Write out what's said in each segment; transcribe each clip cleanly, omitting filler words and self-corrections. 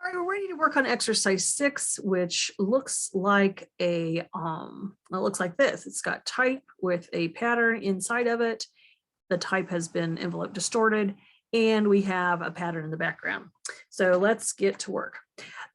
All right, we're ready to work on exercise 6, which looks like it looks like this. It's got type with a pattern inside of it. The type has been envelope distorted, and we have a pattern in the background. So let's get to work.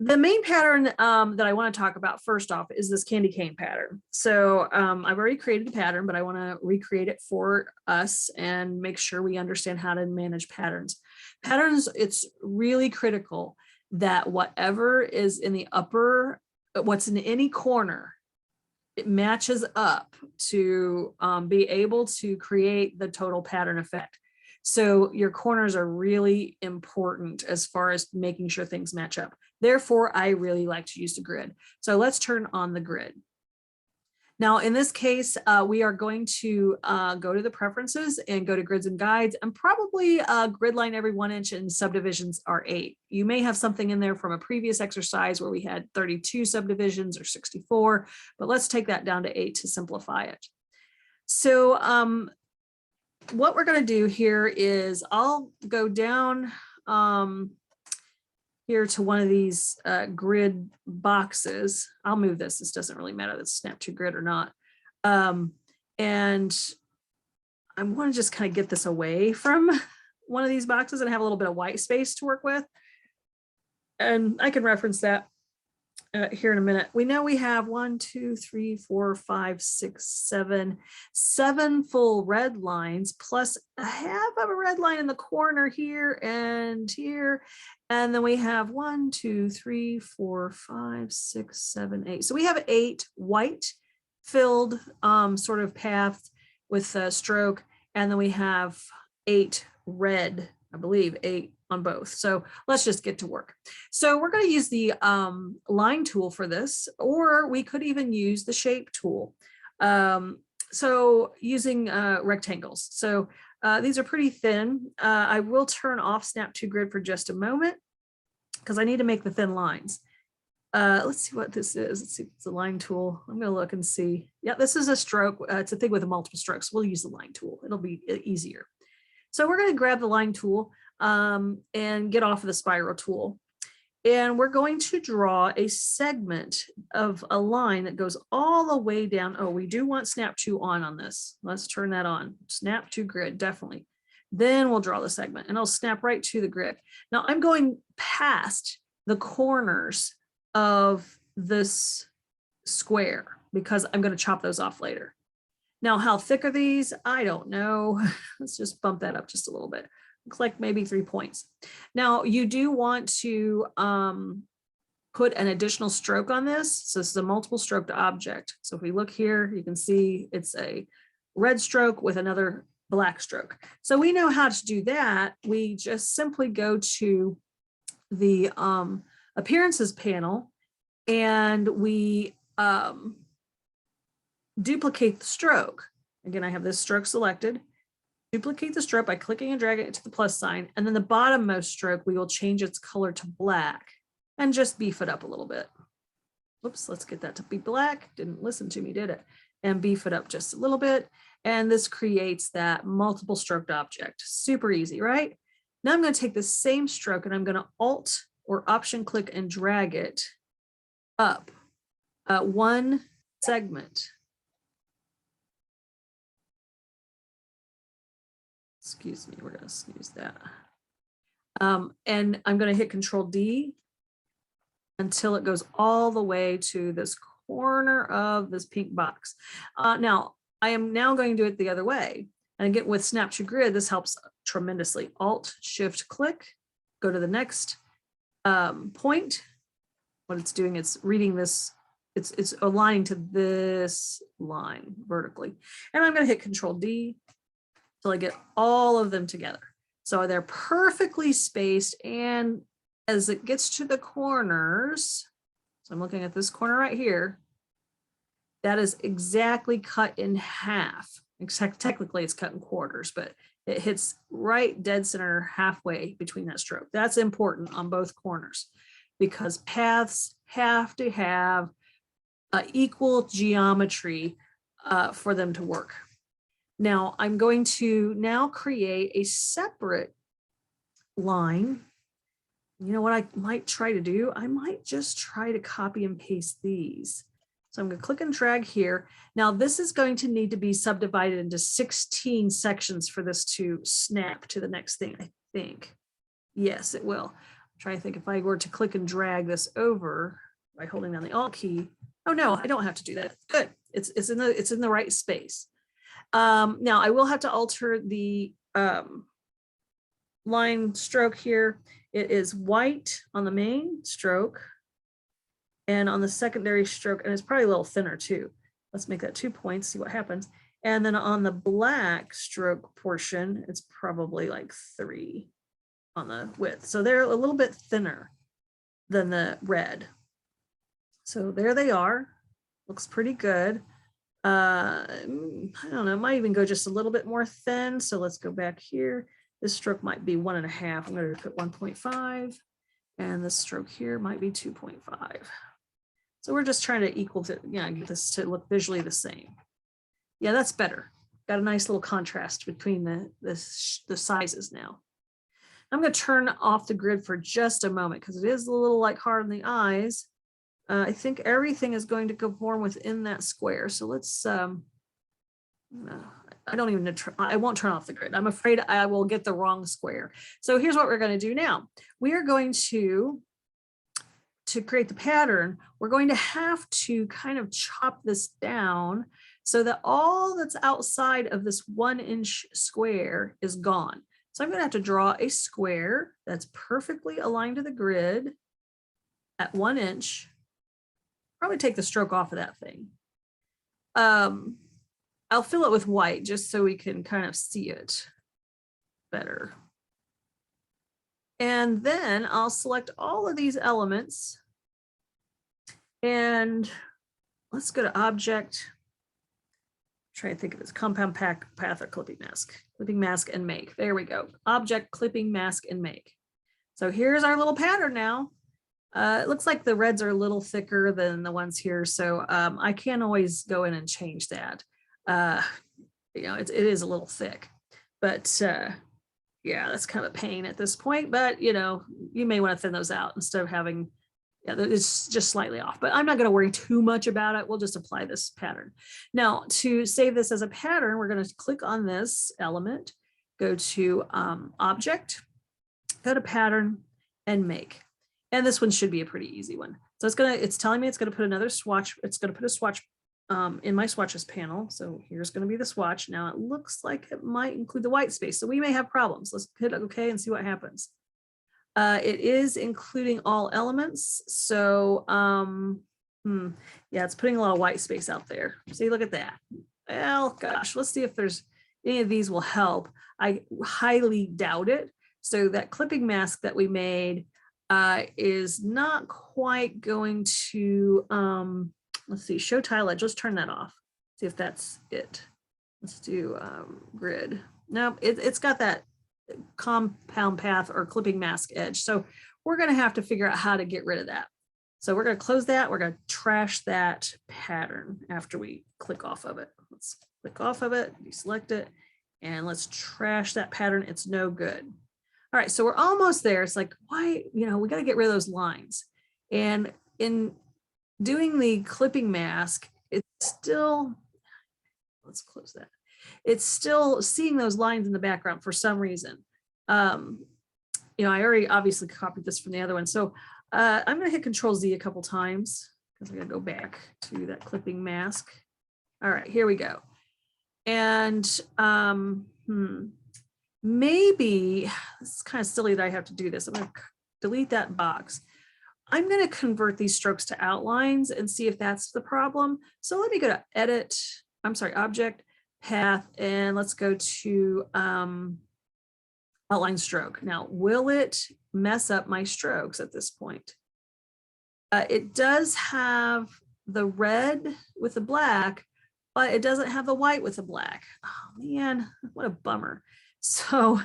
The main pattern that I want to talk about first off is this candy cane pattern. So I've already created the pattern, but I want to recreate it for us and make sure we understand how to manage patterns. Patterns, it's really critical that whatever is in the upper, what's in any corner, it matches up to be able to create the total pattern effect. So your corners are really important as far as making sure things match up. Therefore, I really like to use the grid. So let's turn on the grid. Now, in this case, we are going to go to the preferences and go to grids and guides, and probably grid line every 1 inch and subdivisions are 8. You may have something in there from a previous exercise where we had 32 subdivisions or 64, but let's take that down to 8 to simplify it. So what we're going to do here is I'll go down here to one of these grid boxes. I'll move this. This doesn't really matter. That's snap to grid or not. And I want to just kind of get this away from one of these boxes and have a little bit of white space to work with. And I can reference that here in a minute. We know we have 1, 2, 3, 4, 5, 6, 7 full red lines plus a half of a red line in the corner here and here. And then we have 1, 2, 3, 4, 5, 6, 7, 8. So we have 8 white filled sort of paths with a stroke. And then we have 8 red, I believe 8 on both. So let's just get to work. So we're going to use the line tool for this, or we could even use the shape tool. So using rectangles. So these are pretty thin. I will turn off snap to grid for just a moment because I need to make the thin lines. Let's see what this is. Let's see if it's a line tool. I'm going to look and see. Yeah, this is a stroke. It's a thing with a multiple strokes. We'll use the line tool. It'll be easier. So we're going to grab the line tool and get off of the spiral tool. And we're going to draw a segment of a line that goes all the way down. Oh, we do want snap to on this. Let's turn that on. Snap to grid, definitely. Then we'll draw the segment and it'll snap right to the grid. Now I'm going past the corners of this square because I'm going to chop those off later. Now, how thick are these? I don't know. Let's just bump that up just a little bit. Looks like maybe 3 points. Now, you do want to put an additional stroke on this. So this is a multiple stroked object. So if we look here, you can see it's a red stroke with another black stroke. So we know how to do that. We just simply go to the appearances panel and we duplicate the stroke. Again, I have this stroke selected. Duplicate the stroke by clicking and dragging it to the plus sign. And then the bottommost stroke, we will change its color to black and just beef it up a little bit. Whoops, let's get that to be black. Didn't listen to me, did it? And beef it up just a little bit. And this creates that multiple stroked object. Super easy, right? Now I'm going to take the same stroke and I'm going to Alt or Option click and drag it up one segment. Excuse me, we're going to snooze that. And I'm going to hit Control D until it goes all the way to this corner of this pink box. Now, I am now going to do it the other way. And again, with Snap to Grid, this helps tremendously. Alt, Shift, click, go to the next point. What it's doing, it's reading this, it's aligning to this line vertically. And I'm going to hit Control D till I get all of them together. So they're perfectly spaced. And as it gets to the corners, so I'm looking at this corner right here, that is exactly cut in half. Except technically it's cut in quarters, but it hits right dead center halfway between that stroke. That's important on both corners because paths have to have equal geometry for them to work. Now I'm going to now create a separate line You know what I might try to do? I might just try to copy and paste these. So I'm going to click and drag here. Now this is going to need to be subdivided into 16 sections for this to snap to the next thing, I think. Yes, it will. I'm trying to think if I were to click and drag this over by holding down the Alt key. Oh no, I don't have to do that. Good. It's in the right space. Now I will have to alter the line stroke here. It is white on the main stroke and on the secondary stroke, and it's probably a little thinner too. Let's make that 2 points, see what happens. And then on the black stroke portion, it's probably like 3 on the width. So they're a little bit thinner than the red. So there they are. Looks pretty good. I don't know, might even go just a little bit more thin. So let's go back here. This stroke might be 1.5. I'm going to put 1.5. And this stroke here might be 2.5. So we're just trying to equal to, get this to look visually the same. Yeah, that's better. Got a nice little contrast between the sizes now. I'm going to turn off the grid for just a moment because it is a little like hard on the eyes. I think everything is going to conform within that square. So let's, I don't even, I won't turn off the grid. I'm afraid I will get the wrong square. So here's what we're going to do now. We are going to create the pattern, we're going to have to kind of chop this down so that all that's outside of this 1-inch square is gone. So I'm going to have to draw a square that's perfectly aligned to the grid at 1 inch. Probably take the stroke off of that thing. I'll fill it with white just so we can kind of see it better. And then I'll select all of these elements and let's go to object. Try to think of it as compound path or clipping mask and make. There we go. Object, clipping mask and make. So here's our little pattern now. It looks like the reds are a little thicker than the ones here. So I can always go in and change that. It is a little thick, but yeah, that's kind of a pain at this point, but you may want to thin those out instead of having, it's just slightly off, but I'm not going to worry too much about it. We'll just apply this pattern. Now to save this as a pattern, we're going to click on this element, go to object, go to pattern and make. And this one should be a pretty easy one. So it's telling me it's going to put another swatch. It's going to put a swatch in my swatches panel. So here's going to be the swatch. Now it looks like it might include the white space. So we may have problems. Let's hit OK and see what happens. It is including all elements. So yeah, it's putting a lot of white space out there. See, look at that. Well, gosh, let's see if there's any of these will help. I highly doubt it. So that clipping mask that we made is not quite going to, let's see, show tile edge. Let's turn that off. See if that's it. Let's do grid. No, it's got that compound path or clipping mask edge. So we're going to have to figure out how to get rid of that. So we're going to close that. We're going to trash that pattern after we click off of it. Let's click off of it, deselect it, and let's trash that pattern. It's no good. All right, so we're almost there. It's like, why, we got to get rid of those lines. And in doing the clipping mask, it's still, let's close that. It's still seeing those lines in the background for some reason. I already obviously copied this from the other one. So I'm going to hit Control Z a couple times because I'm going to go back to that clipping mask. All right, here we go. And maybe it's kind of silly that I have to do this. I'm going to delete that box. I'm going to convert these strokes to outlines and see if that's the problem. So let me go to edit, object, path, and let's go to outline stroke. Now, will it mess up my strokes at this point? It does have the red with the black, but it doesn't have the white with the black. Oh man, what a bummer. So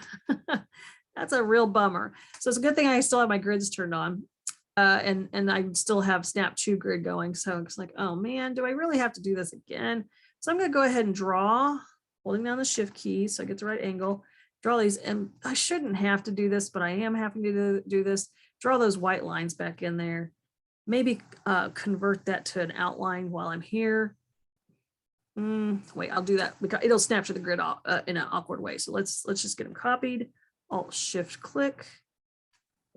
that's a real bummer. So it's a good thing I still have my grids turned on and I still have Snap 2 grid going. So it's like, oh man, do I really have to do this again? So I'm going to go ahead and draw, holding down the shift key so I get the right angle. draw these, and I shouldn't have to do this, but I am having to do this. Draw those white lines back in there. Maybe convert that to an outline while I'm here. Wait, I'll do that because it'll snapshot the grid in an awkward way. So let's just get them copied. Alt Shift click.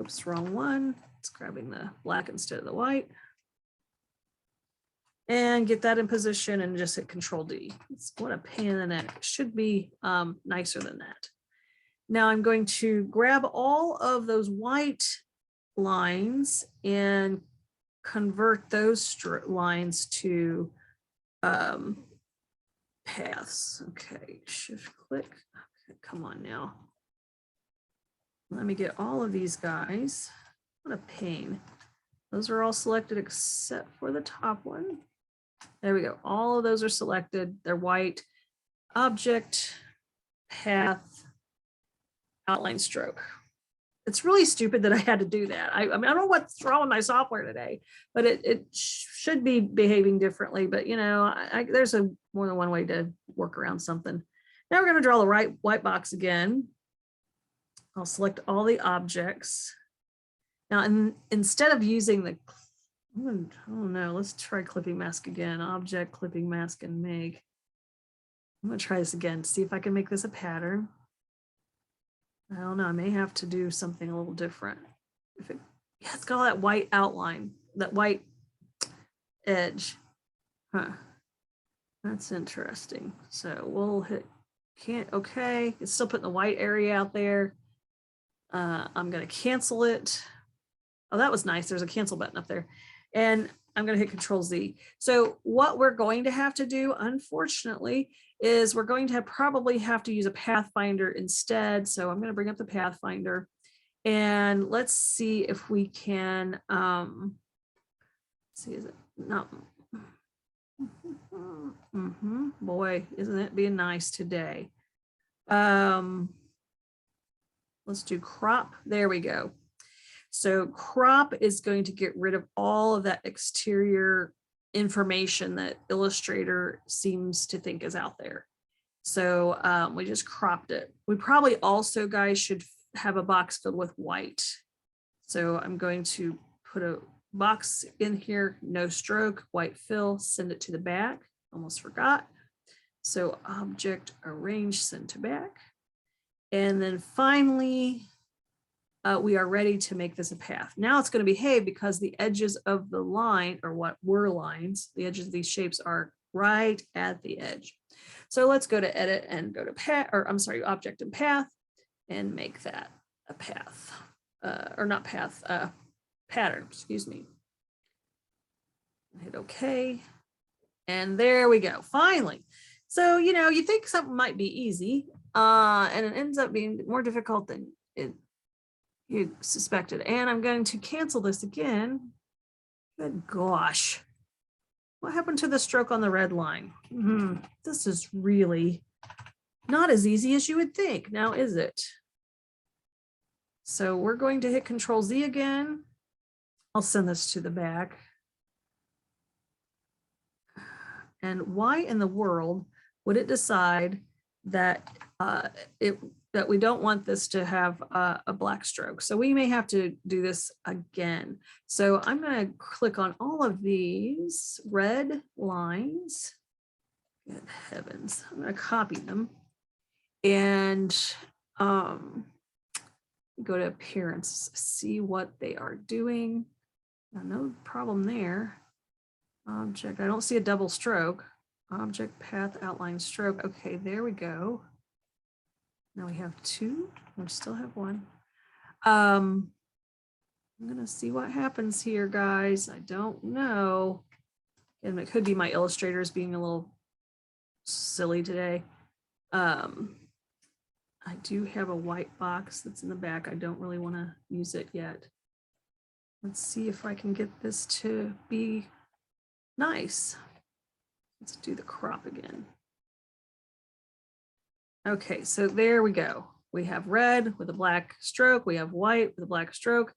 Oops, wrong one. It's grabbing the black instead of the white. And get that in position and just hit Control D. It's what a pain in the neck. It should be nicer than that. Now I'm going to grab all of those white lines and convert those lines to paths. Okay, Shift click. Okay, come on now. Let me get all of these guys. What a pain. Those are all selected except for the top one. There we go. All of those are selected. They're white. Object, path, outline stroke. It's really stupid that I had to do that. I mean, I don't know what's wrong with my software today, but it should be behaving differently. But you know, there's more than one way to work around something. Now we're going to draw the right white box again. I'll select all the objects. Now, instead of using the, oh no, let's try clipping mask again. Object, clipping mask, and make. I'm going to try this again to see if I can make this a pattern. I don't know, I may have to do something a little different. Yeah, it's got all that white outline, that white edge. Huh. That's interesting. So we'll hit, okay, it's still putting the white area out there. I'm going to cancel it. Oh, that was nice. There's a cancel button up there. And I'm going to hit Control Z. So what we're going to have to do, unfortunately, is we're going to probably have to use a Pathfinder instead. So I'm going to bring up the Pathfinder and let's see if we can, see, is it not? Boy, isn't it being nice today? Let's do crop. There we go. So crop is going to get rid of all of that exterior information that Illustrator seems to think is out there. So we just cropped it. We probably also, guys, should have a box filled with white. So I'm going to put a box in here, no stroke, white fill, send it to the back. Almost forgot. So object, arrange, send to back. And then finally, we are ready to make this a path. Now it's going to behave because the edges of the line, or what were lines, the edges of these shapes are right at the edge. So let's go to edit and go to path, or I'm sorry, object and path, and make that a path, or not path, pattern, excuse me. Hit OK. And there we go, finally. So, you know, you think something might be easy, and it ends up being more difficult than you suspected. And I'm going to cancel this again. Good gosh. What happened to the stroke on the red line? This is really not as easy as you would think. Now, is it? So we're going to hit Control Z again. I'll send this to the back. And why in the world would it decide that that we don't want this to have a black stroke? So we may have to do this again. So I'm going to click on all of these red lines. Good heavens, I'm going to copy them and go to appearance, see what they are doing. No problem there. Object, I don't see a double stroke. Object, path, outline, stroke. Okay, there we go. Now we have two. We still have one. I'm gonna see what happens here, guys. I don't know. And it could be my illustrators being a little silly today. I do have a white box that's in the back. I don't really want to use it yet. Let's see if I can get this to be nice. Let's do the crop again. Okay, so there we go. We have red with a black stroke. We have white with a black stroke.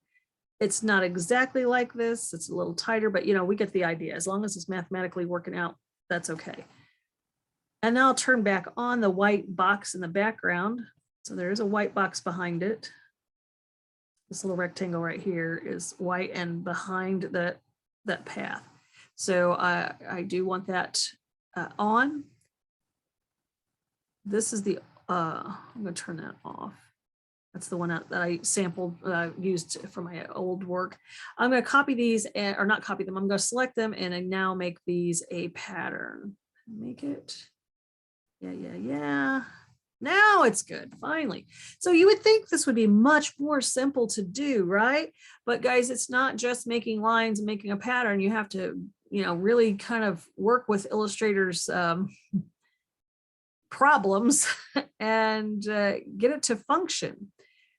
It's not exactly like this. It's a little tighter, but you know, we get the idea. As long as it's mathematically working out, that's okay. And now I'll turn back on the white box in the background. So there is a white box behind it. This little rectangle right here is white and behind that path. So I do want that on. This is the, I'm gonna turn that off. That's the one that I sampled, used for my old work. I'm gonna copy these, or not copy them, I'm gonna select them and I now make these a pattern. Make it, yeah. Now it's good, finally. So you would think this would be much more simple to do, right? But guys, it's not just making lines and making a pattern. You have to, really kind of work with Illustrator's problems and get it to function.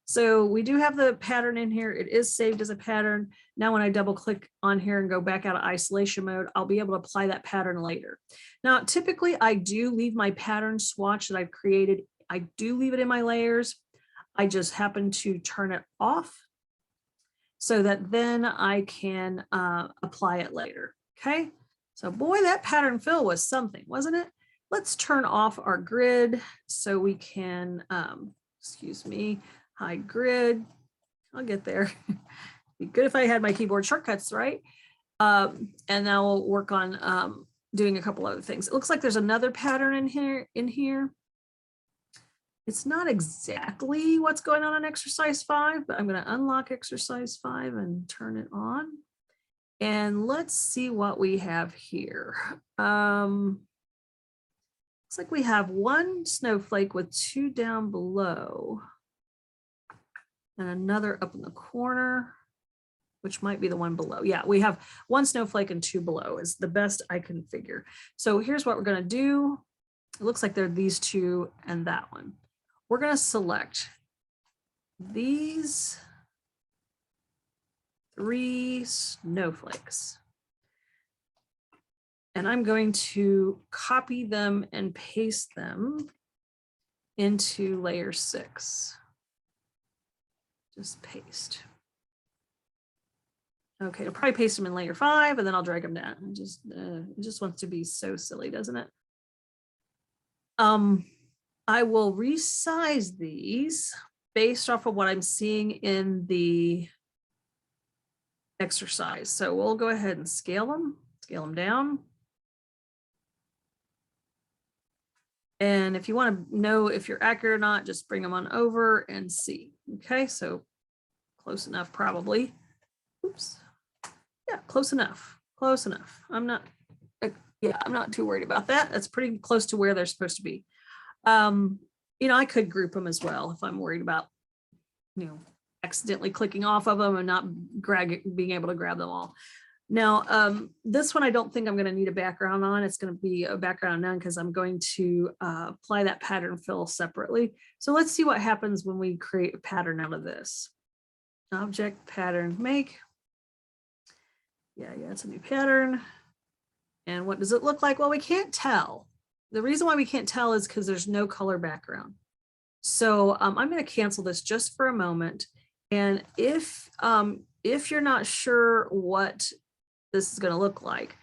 So we do have the pattern in here. It is saved as a pattern. Now, when I double click on here and go back out of isolation mode, I'll be able to apply that pattern later. Now, typically I do leave my pattern swatch that I've created. I do leave it in my layers. I just happen to turn it off so that then I can apply it later. Okay. So boy, that pattern fill was something, wasn't it? Let's turn off our grid so we can, excuse me, hide grid. I'll get there. Be good if I had my keyboard shortcuts, right? And now we'll work on doing a couple other things. It looks like there's another pattern in here. It's not exactly what's going on exercise 5, but I'm going to unlock exercise 5 and turn it on. And let's see what we have here. Looks like we have one snowflake with 2 down below and another up in the corner, which might be the one below. Yeah, we have 1 snowflake and 2 below is the best I can figure. So here's what we're going to do. It looks like they're these 2 and that one. We're going to select these 3 snowflakes. And I'm going to copy them and paste them into layer 6. Just paste. Okay, I'll probably paste them in layer 5 and then I'll drag them down. It just wants to be so silly, doesn't it? I will resize these based off of what I'm seeing in the exercise. So we'll go ahead and scale them down. And if you want to know if you're accurate or not, just bring them on over and see. Okay, so close enough probably. Oops. Yeah, close enough. Close enough. I'm not too worried about that. That's pretty close to where they're supposed to be. I could group them as well if I'm worried about, accidentally clicking off of them and not being able to grab them all. Now, this one, I don't think I'm going to need a background on. It's going to be a background none because I'm going to apply that pattern fill separately. So let's see what happens when we create a pattern out of this. Object, pattern, make. Yeah, it's a new pattern. And what does it look like? Well, we can't tell. The reason why we can't tell is because there's no color background. So I'm going to cancel this just for a moment. And if you're not sure what this is going to look like,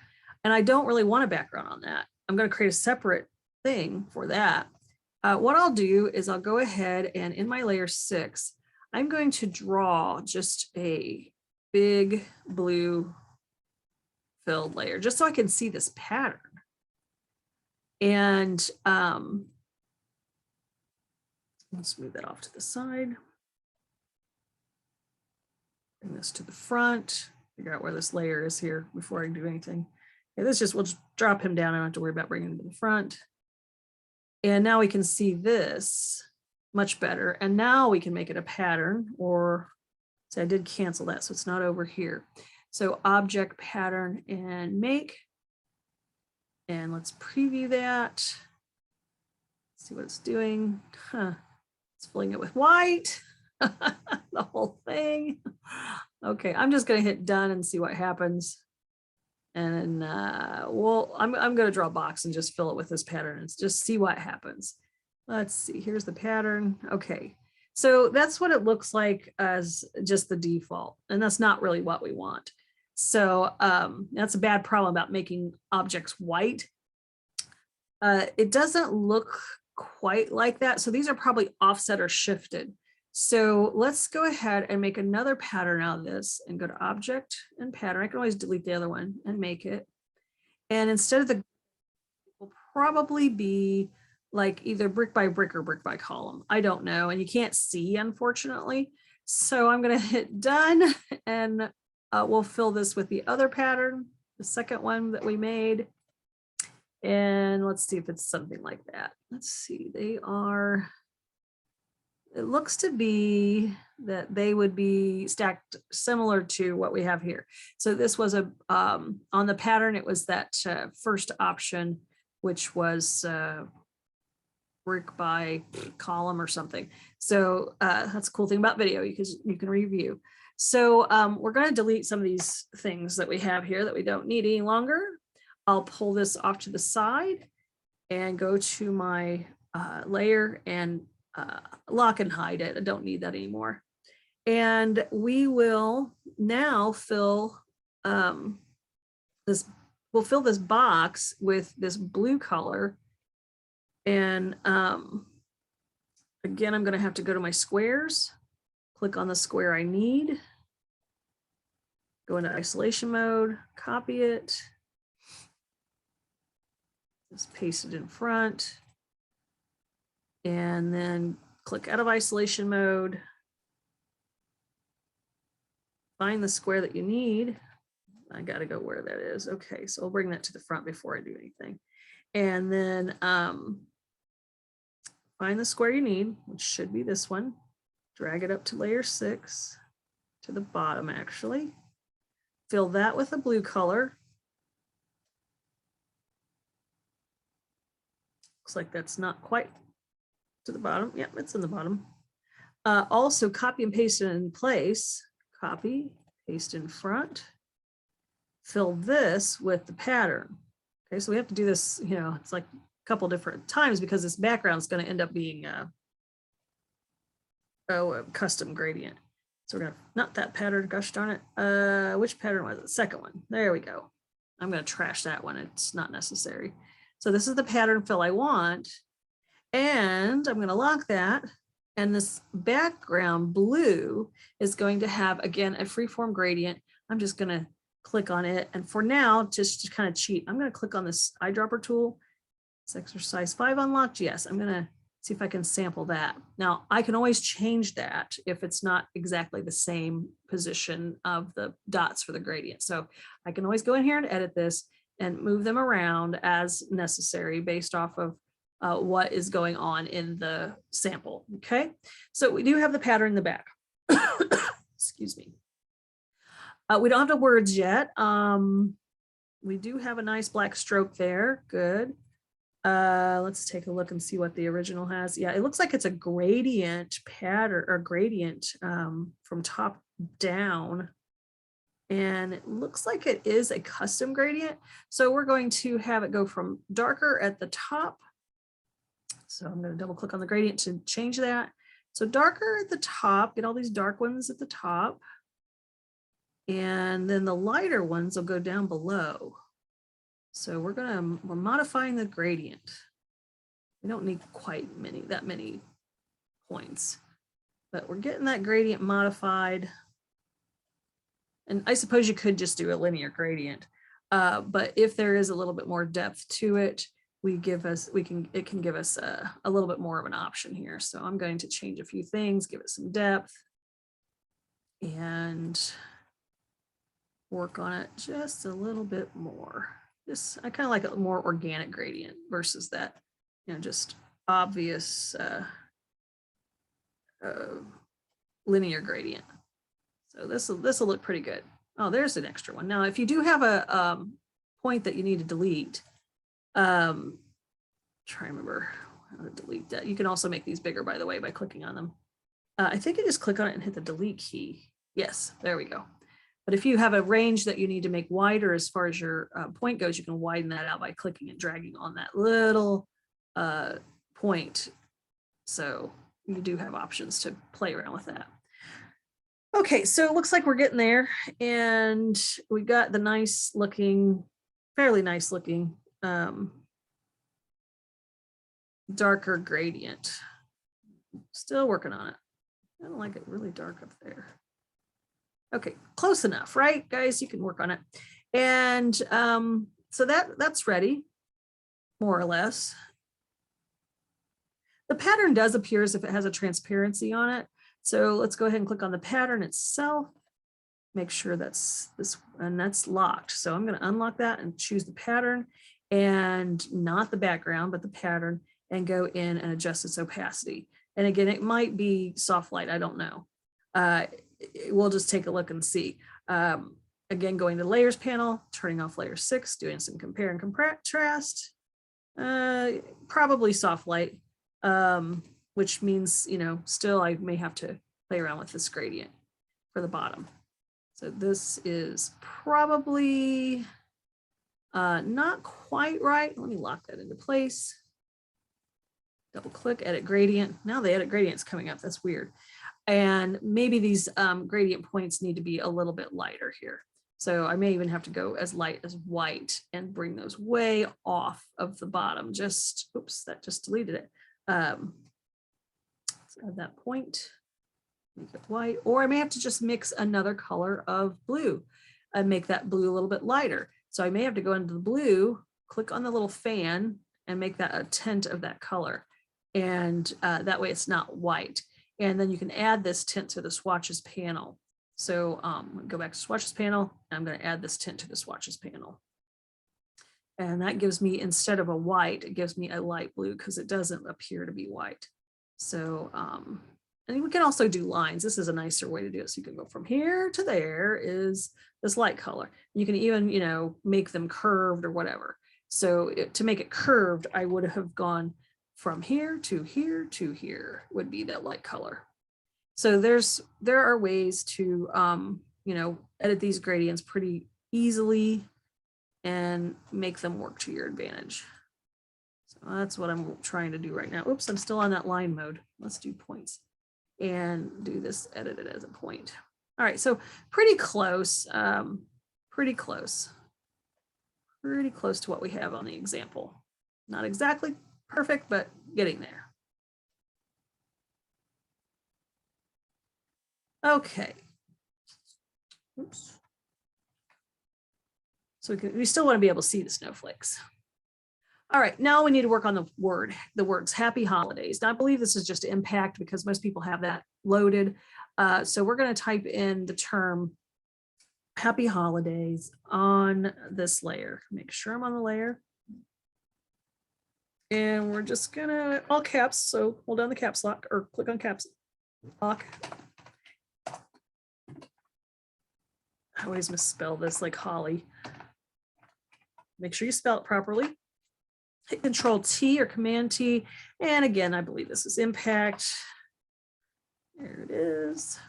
and I don't really want a background on that, I'm going to create a separate thing for that. What I'll do is I'll go ahead and in my layer 6, I'm going to draw just a big blue filled layer just so I can see this pattern. And let's move that off to the side. Bring this to the front, figure out where this layer is here before I do anything. Okay, we'll just drop him down. I don't have to worry about bringing him to the front. And now we can see this much better. And now we can make it a pattern, or so I did cancel that, so it's not over here. So object, pattern, and make. And let's preview that. See what it's doing. It's filling it with white. The whole thing. Okay, I'm just going to hit done and see what happens. And then I'm going to draw a box and just fill it with this pattern and just see what happens. Let's see, here's the pattern. Okay, so that's what it looks like as just the default, and that's not really what we want. So that's a bad problem about making objects white. It doesn't look quite like that. So these are probably offset or shifted. So let's go ahead and make another pattern out of this and go to object and pattern. I can always delete the other one and make it. And instead of the, it will probably be like either brick by brick or brick by column. I don't know. And you can't see, unfortunately. So I'm going to hit done and we'll fill this with the other pattern, the second one that we made. And let's see if it's something like that. Let's see, they are, it looks to be that they would be stacked similar to what we have here. So this was a, on the pattern, it was that first option, which was brick by column or something. So that's a cool thing about video, because you can review. So we're going to delete some of these things that we have here that we don't need any longer. I'll pull this off to the side and go to my layer and lock and hide it. I don't need that anymore. And we will now fill this, we'll fill this box with this blue color. And again, I'm going to have to go to my squares, click on the square I need, go into isolation mode, copy it. Just paste it in front and then click out of isolation mode. Find the square that you need. I got to go where that is. Okay, so I'll bring that to the front before I do anything. And then find the square you need, which should be this one. Drag it up to layer 6 to the bottom, actually. Fill that with a blue color. Looks like that's not quite to the bottom. Yep, it's in the bottom. Also copy and paste it in place. Copy, paste in front. Fill this with the pattern. Okay, so we have to do this, you know, it's like a couple different times because this background is going to end up being a custom gradient. So we're gonna, not that pattern, gosh darn it. Which pattern was it? Second one. There we go. I'm going to trash that one. It's not necessary. So this is the pattern fill I want, and I'm going to lock that. And this background blue is going to have, again, a freeform gradient. I'm just going to click on it. And for now, just to kind of cheat, I'm going to click on this eyedropper tool. It's exercise 5 unlocked. Yes, I'm going to see if I can sample that. Now, I can always change that if it's not exactly the same position of the dots for the gradient. So I can always go in here and edit this and move them around as necessary based off of what is going on in the sample. Okay, so we do have the pattern in the back. Excuse me. We don't have the words yet. We do have a nice black stroke there. Good. Let's take a look and see what the original has. Yeah, it looks like it's a gradient pattern or gradient from top down. And it looks like it is a custom gradient. So we're going to have it go from darker at the top. So I'm going to double click on the gradient to change that. So darker at the top, get all these dark ones at the top. And then the lighter ones will go down below. So we're modifying the gradient. We don't need quite that many points, but we're getting that gradient modified. And I suppose you could just do a linear gradient, but if there is a little bit more depth to it, it can give us a little bit more of an option here. So I'm going to change a few things, give it some depth, and work on it just a little bit more. I kind of like a more organic gradient versus that, you know, just obvious linear gradient. So this will look pretty good. Oh, there's an extra one. Now, if you do have a point that you need to delete, try to remember how to delete that. You can also make these bigger, by the way, by clicking on them. I think you just click on it and hit the delete key. Yes, there we go. But if you have a range that you need to make wider as far as your point goes, you can widen that out by clicking and dragging on that little point. So you do have options to play around with that. Okay, so it looks like we're getting there, and we got the nice looking, fairly nice looking darker gradient. Still working on it. I don't like it really dark up there. Okay, close enough, right, guys? You can work on it. And so that's ready, more or less. The pattern does appear as if it has a transparency on it. So let's go ahead and click on the pattern itself. Make sure that's this, and that's locked. So I'm going to unlock that and choose the pattern and not the background, but the pattern, and go in and adjust its opacity. And again, it might be soft light. I don't know. We'll just take a look and see. Again, going to layers panel, turning off layer 6, doing some compare and contrast. Probably soft light, which means, you know, still I may have to play around with this gradient for the bottom. So this is probably not quite right. Let me lock that into place. Double click, edit gradient. Now the edit gradient's coming up. That's weird. And maybe these gradient points need to be a little bit lighter here. So I may even have to go as light as white and bring those way off of the bottom. Just, oops, that just deleted it. Let's add that point, make it white, or I may have to just mix another color of blue and make that blue a little bit lighter. So I may have to go into the blue, click on the little fan and make that a tint of that color. And that way it's not white. And then you can add this tint to the swatches panel. So go back to swatches panel. I'm going to add this tint to the swatches panel. And that gives me, instead of a white, it gives me a light blue because it doesn't appear to be white. So, and we can also do lines. This is a nicer way to do it. So you can go from here to there is this light color. You can even, you know, make them curved or whatever. So to make it curved, I would have gone from here to here to here would be that light color. So there are ways to, you know, edit these gradients pretty easily and make them work to your advantage. So that's what I'm trying to do right now. Oops, I'm still on that line mode. Let's do points and do this, edit it as a point. All right, so pretty close, pretty close to what we have on the example. Not exactly perfect, but getting there. Okay. Oops. So we still want to be able to see the snowflakes. All right, now we need to work on the words Happy Holidays. Now I believe this is just impact because most people have that loaded. So we're going to type in the term Happy Holidays on this layer. Make sure I'm on the layer. And we're just gonna, all caps, so hold down the caps lock or click on caps lock. I always misspell this like Holly. Make sure you spell it properly. Hit Control T or Command T. And again, I believe this is impact. There it is.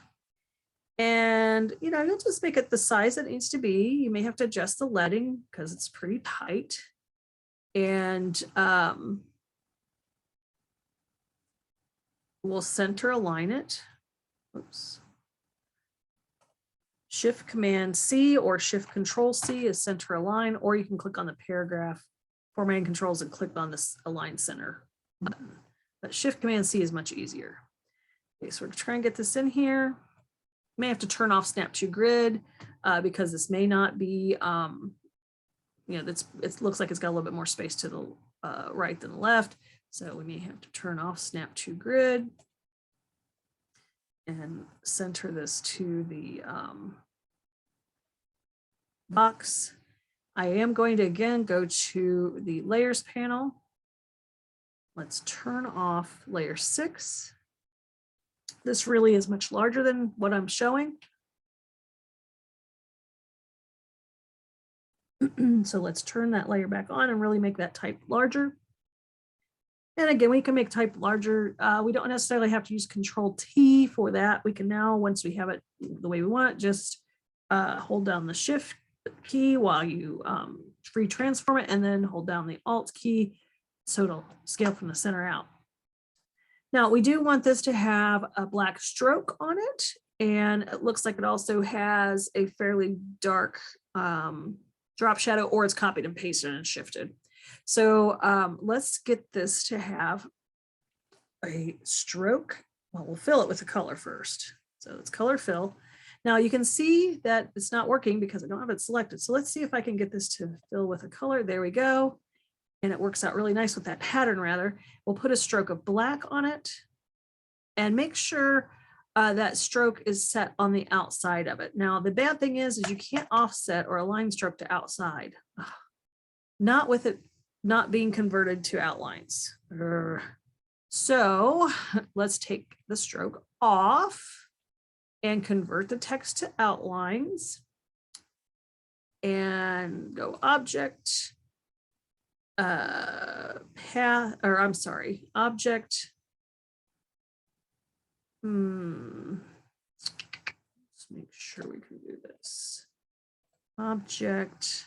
And, you know, you'll just make it the size it needs to be. You may have to adjust the leading because it's pretty tight. And we'll center align it. Oops. Shift Command C or Shift Control C is center align, or you can click on the paragraph formatting controls and click on this align center button. But Shift Command C is much easier. Okay, so we're trying to get this in here. May have to turn off Snap to Grid because this may not be, you know, it looks like it's got a little bit more space to the right than the left. So we may have to turn off Snap to Grid and center this to the box. I am going to again go to the layers panel. Let's turn off layer 6. This really is much larger than what I'm showing. So let's turn that layer back on and really make that type larger. And again, we can make type larger. We don't necessarily have to use Control T for that. We can now, once we have it the way we want it, just hold down the Shift key while you free transform it, and then hold down the Alt key so it'll scale from the center out. Now we do want this to have a black stroke on it, and it looks like it also has a fairly dark drop shadow, or it's copied and pasted and shifted. So let's get this to have a stroke. Well, we'll fill it with a color first. So it's color fill. Now you can see that it's not working because I don't have it selected. So let's see if I can get this to fill with a color. There we go. And it works out really nice with that pattern rather. We'll put a stroke of black on it and make sure that stroke is set on the outside of it. Now, the bad thing is you can't offset or align stroke to outside. Ugh. Not with it not being converted to outlines. Urgh. So let's take the stroke off and convert the text to outlines and go object, path, or I'm sorry, object. Let's make sure we can do this. Object.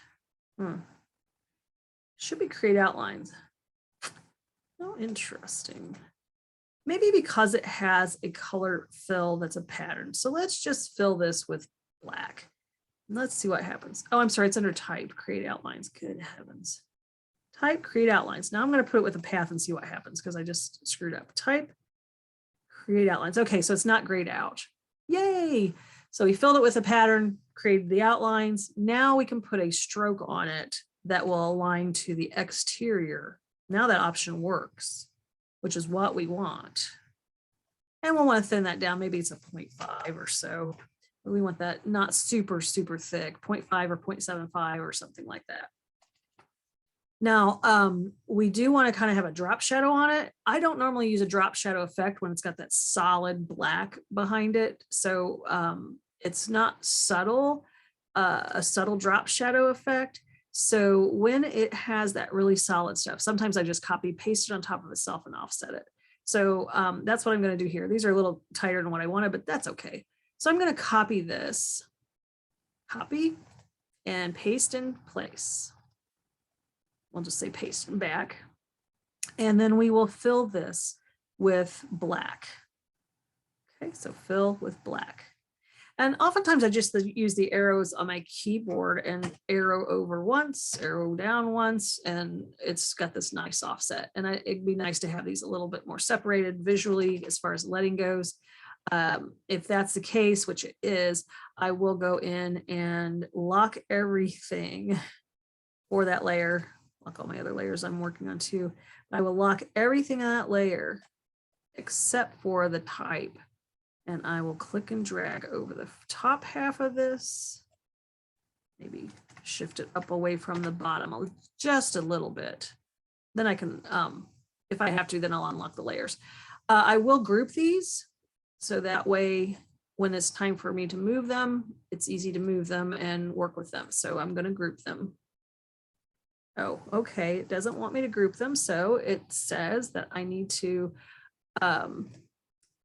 Should be create outlines. Oh, interesting. Maybe because it has a color fill that's a pattern. So let's just fill this with black. Let's see what happens. Oh, I'm sorry, it's under type, create outlines. Good heavens. Type, create outlines. Now I'm going to put it with a path and see what happens because I just screwed up. Type, create outlines. Okay, so it's not grayed out. Yay! So we filled it with a pattern, created the outlines. Now we can put a stroke on it that will align to the exterior. Now that option works, which is what we want. And we'll want to thin that down. Maybe it's a 0.5 or so. We want that not super, super thick, 0.5 or 0.75 or something like that. Now, we do want to kind of have a drop shadow on it. I don't normally use a drop shadow effect when it's got that solid black behind it. So it's not subtle, a subtle drop shadow effect. So when it has that really solid stuff, sometimes I just copy, paste it on top of itself and offset it. So that's what I'm going to do here. These are a little tighter than what I wanted, but that's okay. So I'm going to copy this, copy and paste in place. We'll just say paste and back. And then we will fill this with black. Okay, so fill with black. And oftentimes I just use the arrows on my keyboard and arrow over once, arrow down once, and it's got this nice offset. And it'd be nice to have these a little bit more separated visually as far as letting goes. If that's the case, which it is, I will go in and lock everything for that layer. Lock all my other layers I'm working on too. I will lock everything on that layer except for the type. And I will click and drag over the top half of this. Maybe shift it up away from the bottom just a little bit. Then I can, if I have to, then I'll unlock the layers. I will group these so that way when it's time for me to move them, it's easy to move them and work with them. So I'm going to group them. Oh, okay. It doesn't want me to group them. So it says that I need to,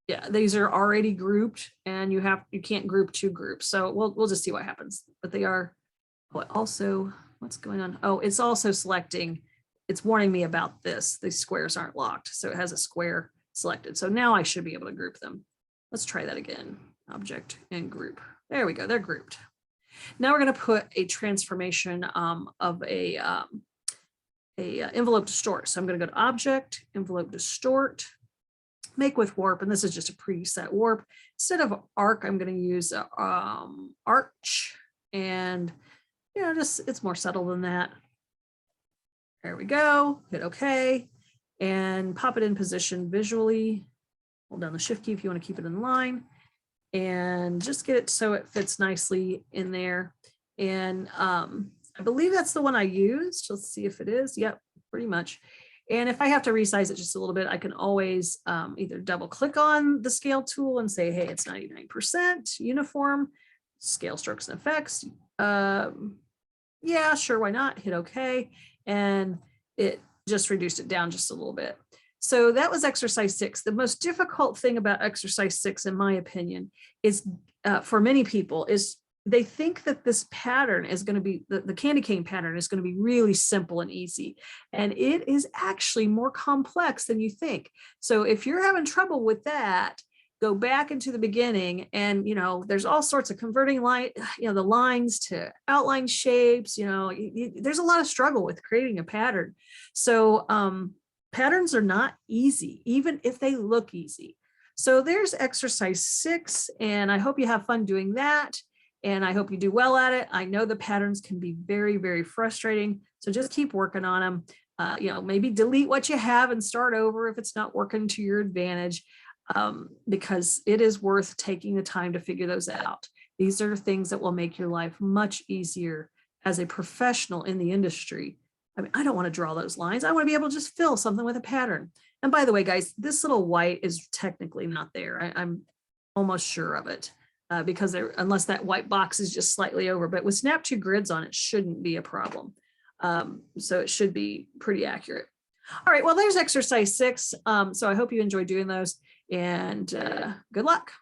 yeah, these are already grouped and you can't group two groups. So we'll just see what happens, but they are also, what's going on? Oh, it's also selecting, it's warning me about this. These squares aren't locked. So it has a square selected. So now I should be able to group them. Let's try that again. Object and group. There we go. They're grouped. Now we're going to put a transformation of a envelope distort. So I'm going to go to object, envelope distort, make with warp, and this is just a preset warp. Instead of arc, I'm going to use arch, and just it's more subtle than that. There we go. Hit OK, and pop it in position visually. Hold down the Shift key if you want to keep it in line, and just get it so it fits nicely in there. And I believe that's the one I used. Let's see if it is. Yep, pretty much. And if I have to resize it just a little bit, I can always either double click on the scale tool and say, hey, it's 99% uniform, scale strokes and effects. Yeah, sure, why not? Hit OK. And it just reduced it down just a little bit. So that was exercise 6. The most difficult thing about exercise 6, in my opinion, is for many people is they think that this pattern is going to be, the candy cane pattern is going to be really simple and easy. And it is actually more complex than you think. So if you're having trouble with that, go back into the beginning and, there's all sorts of converting the lines to outline shapes, there's a lot of struggle with creating a pattern. So patterns are not easy, even if they look easy. So there's exercise 6, and I hope you have fun doing that. And I hope you do well at it. I know the patterns can be very, very frustrating. So just keep working on them. Maybe delete what you have and start over if it's not working to your advantage. Because it is worth taking the time to figure those out. These are things that will make your life much easier as a professional in the industry. I mean, I don't want to draw those lines. I want to be able to just fill something with a pattern. And by the way, guys, this little white is technically not there. I'm almost sure of it because unless that white box is just slightly over, but with Snap 2 grids on, it shouldn't be a problem. So it should be pretty accurate. All right, well, there's exercise 6. So I hope you enjoy doing those, and good luck.